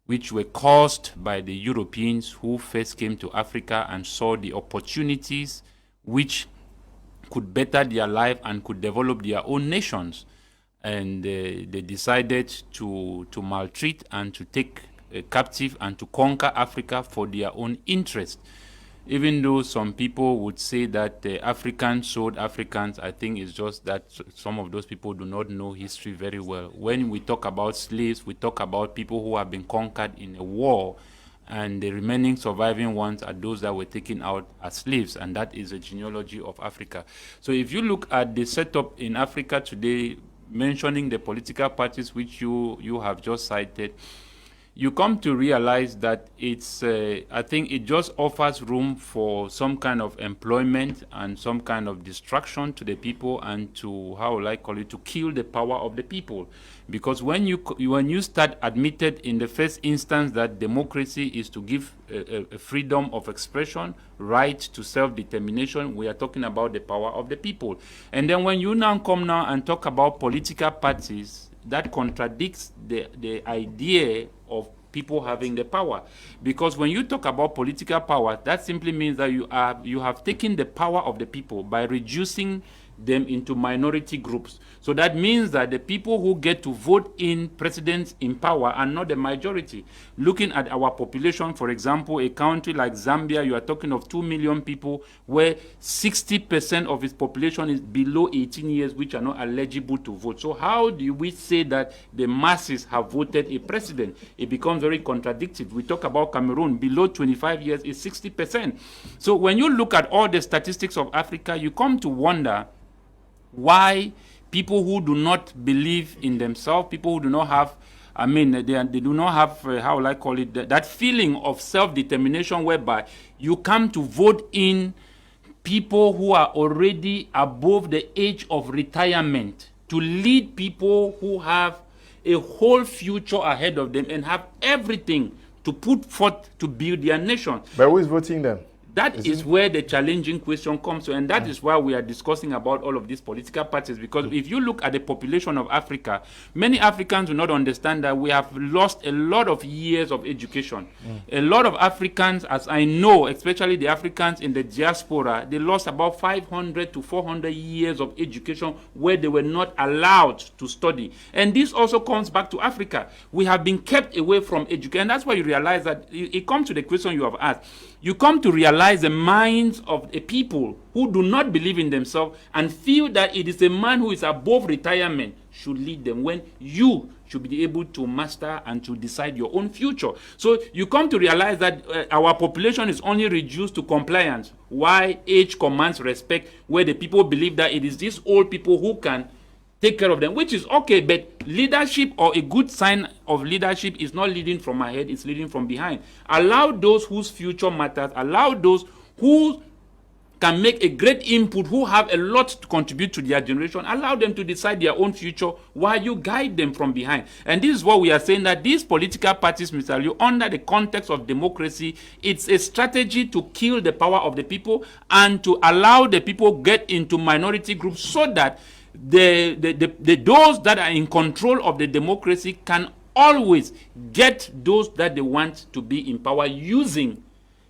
which were caused by the Europeans who first came to Africa and saw the opportunities which could better their life and could develop their own nations. And they decided to maltreat and to take captive and to conquer Africa for their own interest. Even though some people would say that Africans sold Africans, I think it's just that some of those people do not know history very well. When we talk about slaves, we talk about people who have been conquered in a war, and the remaining surviving ones are those that were taken out as slaves, and that is the genealogy of Africa. So if you look at the setup in Africa today, mentioning the political parties which you have just cited, you come to realize that it's, I think it just offers room for some kind of employment and some kind of distraction to the people, and to, how will I call it, to kill the power of the people. Because when you start admitted in the first instance that democracy is to give a freedom of expression, right to self-determination, we are talking about the power of the people. And then when you now come now and talk about political parties, that contradicts the idea of people having the power. Because when you talk about political power, that simply means that you have taken the power of the people by reducing them into minority groups. So that means that the people who get to vote in presidents in power are not the majority. Looking at our population, for example, a country like Zambia, you are talking of 2 million people, where 60% of its population is below 18 years, which are not eligible to vote. So how do we say that the masses have voted a president? It becomes very contradictory. We talk about Cameroon, below 25 years is 60%. So when you look at all the statistics of Africa, you come to wonder why people who do not believe in themselves, people who do not have, they do not have, how will I call it, that feeling of self-determination whereby you come to vote in people who are already above the age of retirement to lead people who have a whole future ahead of them and have everything to put forth to build their nation. But who is voting them? That is where the challenging question comes to, and that is why we are discussing about all of these political parties. Because if you look at the population of Africa, many Africans do not understand that we have lost a lot of years of education. A lot of Africans, as I know, especially the Africans in the diaspora, they lost about 500 to 400 years of education where they were not allowed to study. And this also comes back to Africa. We have been kept away from education. And that's why you realize that it comes to the question you have asked. You come to realize the minds of a people who do not believe in themselves and feel that it is a man who is above retirement should lead them, when you should be able to master and to decide your own future. So you come to realize that our population is only reduced to compliance, why age commands respect, where the people believe that it is these old people who can take care of them, which is okay, but leadership, or a good sign of leadership, is not leading from ahead, it's leading from behind. Allow those whose future matters, allow those who can make a great input, who have a lot to contribute to their generation, allow them to decide their own future while you guide them from behind. And this is what we are saying, that these political parties, Mr. Liu, under the context of democracy, it's a strategy to kill the power of the people and to allow the people get into minority groups, so that those that are in control of the democracy can always get those that they want to be in power, using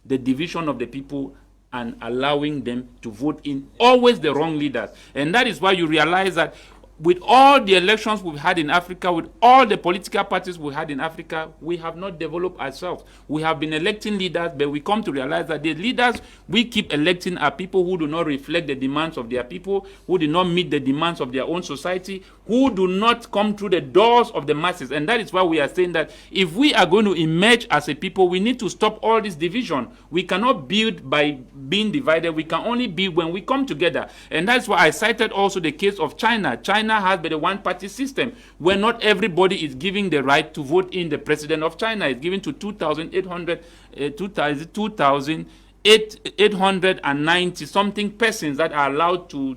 the division of the people and allowing them to vote in always the wrong leaders. And that is why you realize that with all the elections we've had in Africa, with all the political parties we had in Africa, we have not developed ourselves. We have been electing leaders, but we come to realize that the leaders we keep electing are people who do not reflect the demands of their people, who do not meet the demands of their own society, who do not come through the doors of the masses. And that is why we are saying that if we are going to emerge as a people, we need to stop all this division. We cannot build by being divided. We can only build when we come together. And that's why I cited also the case of China. China has but a one-party system where not everybody is giving the right to vote in the president of China. It's given to 2,890 something persons that are allowed to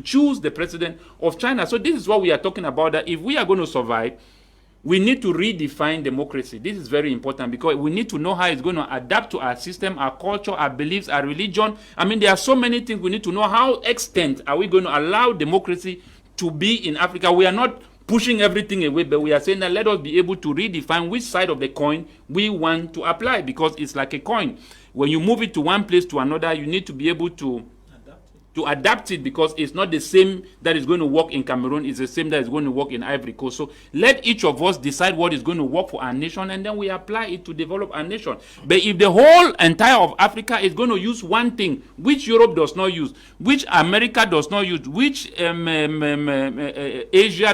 choose the president of China. So this is what we are talking about, that if we are going to survive, we need to redefine democracy. This is very important, because we need to know how it's going to adapt to our system, our culture, our beliefs, our religion. I mean, there are so many things we need to know. How extent are we going to allow democracy to be in Africa? We are not pushing everything away, but we are saying that let us be able to redefine which side of the coin we want to apply, because it's like a coin. When you move it to one place to another, you need to be able to adapt it, because it's not the same that is going to work in Cameroon, it's the same that is going to work in Ivory Coast. So let each of us decide what is going to work for our nation, and then we apply it to develop our nation. But if the whole entire of Africa is going to use one thing, which Europe does not use, which America does not use, which Asia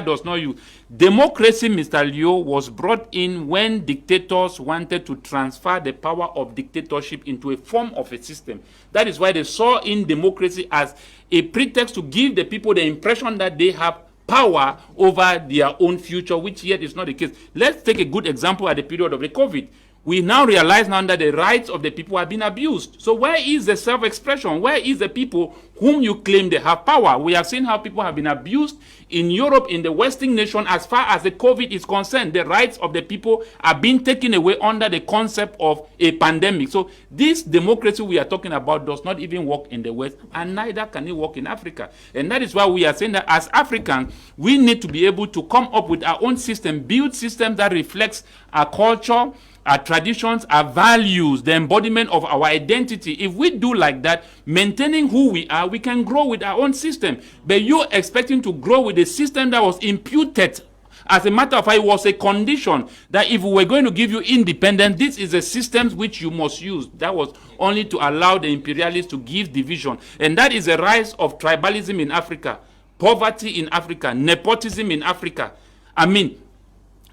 does not use, democracy, Mr. Leo, was brought in when dictators wanted to transfer the power of dictatorship into a form of a system. That is why they saw in democracy as a pretext to give the people the impression that they have power over their own future, which yet is not the case. Let's take a good example at the period of the COVID. We now realize now that the rights of the people have been abused. So where is the self-expression? Where is the people whom you claim they have power? We have seen how people have been abused in Europe, in the Western nation, as far as the COVID is concerned. The rights of the people are being taken away under the concept of a pandemic. So this democracy we are talking about does not even work in the West, and neither can it work in Africa. And that is why we are saying that as Africans, we need to be able to come up with our own system, build systems that reflects our culture, our traditions, our values, the embodiment of our identity. If we do like that, maintaining who we are, we can grow with our own system. But you're expecting to grow with a system that was imputed. As a matter of fact, it was a condition that if we were going to give you independence, this is a system which you must use. That was only to allow the imperialists to give division. And that is a rise of tribalism in Africa, poverty in Africa, nepotism in Africa. I mean,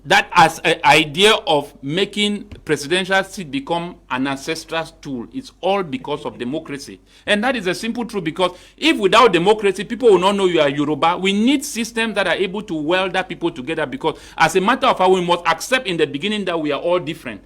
that as an idea of making presidential seat become an ancestral tool, it's all because of democracy. And that is a simple truth, because if without democracy, people will not know you are Yoruba. We need systems that are able to weld that people together, because as a matter of fact, we must accept in the beginning that we are all different.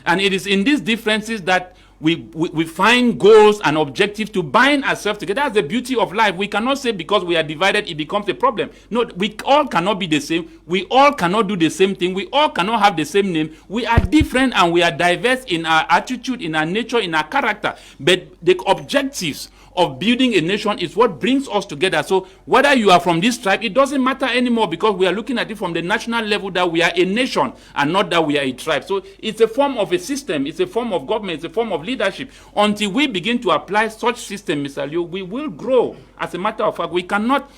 And it is in these differences that we find goals and objectives to bind ourselves together. That's the beauty of life. We cannot say because we are divided, it becomes a problem. No, we all cannot be the same. We all cannot do the same thing. We all cannot have the same name. We are different and we are diverse in our attitude, in our nature, in our character. But the objectives of building a nation is what brings us together. So whether you are from this tribe, it doesn't matter anymore, because we are looking at it from the national level that we are a nation and not that we are a tribe. So it's a form of a system, it's a form of government, it's a form of leadership. Until we begin to apply such system, Mr. Liu, we will grow. As a matter of fact, we cannot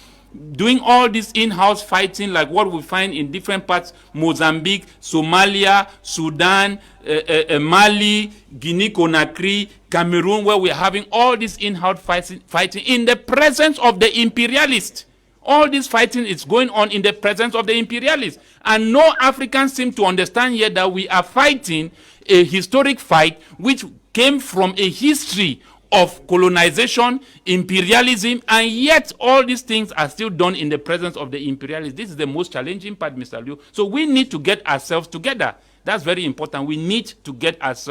doing all this in-house fighting like what we find in different parts, Mozambique, Somalia, Sudan, Mali, Guinea-Conakry, Cameroon, where we're having all this in-house fighting in the presence of the imperialists. All this fighting is going on in the presence of the imperialists. And no Africans seem to understand yet that we are fighting a historic fight which came from a history of colonization, imperialism, and yet all these things are still done in the presence of the imperialists. This is the most challenging part, Mr. Liu. So we need to get ourselves together. That's very important. We need to get ourselves